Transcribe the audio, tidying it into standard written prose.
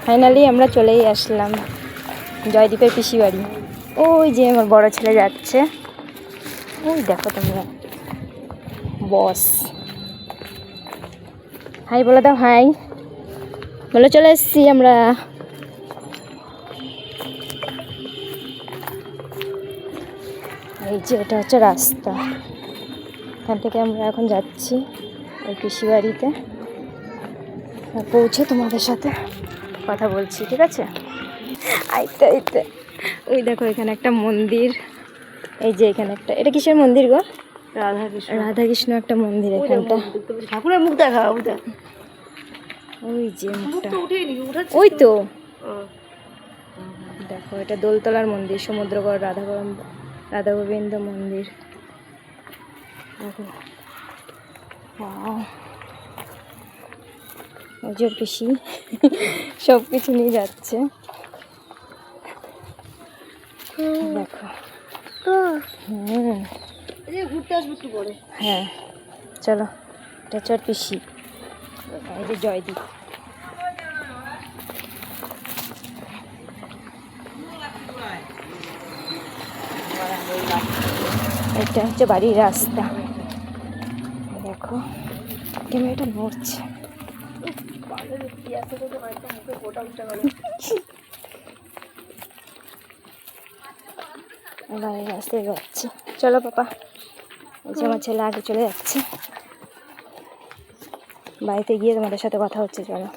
Finally আমরা চলেই আসলাম জয়দীপের পিসি বাড়ি। ওই যে আমার বড় ছেলে যাচ্ছে, ওই দেখো তোমরা বস। হাই বলে দাও, হাই বলে। চলে এসছি আমরা। এই যে এটা হচ্ছে রাস্তা, এখান থেকে আমরা এখন যাচ্ছি ওই পিসি বাড়িতে। পৌঁছে তোমাদের সাথে কথা বলছি, ঠিক আছে? আইতে আইতে ওই দেখো এখানে একটা মন্দির। এই যে এখানে একটা, এটা কিসের মন্দির গো? রাধাকৃষ্ণ একটা মন্দির এখানটা। ঠাকুরের মুখ দেখা, ওই যে মুখটা, ওই তো দেখো এটা দোলতলার মন্দির, সমুদ্রগড় রাধা গোবিন্দ মন্দির। দেখো ওই যে পিসি সব কিছু নিয়ে যাচ্ছে, দেখো। ঘুরতে আসবো একটু পরে। হ্যাঁ চলো, এটা হচ্ছে পিসি, এই যে জয়দীপ। এটা হচ্ছে বাড়ির রাস্তা, দেখো ক্যামেরাটা নড়ছে। বাড়ির রাস্তায় যাচ্ছি, চলো পাপা। এই যে আমার ছেলে আগে চলে যাচ্ছে, বাড়িতে গিয়ে তোমাদের সাথে কথা হচ্ছে, চলো।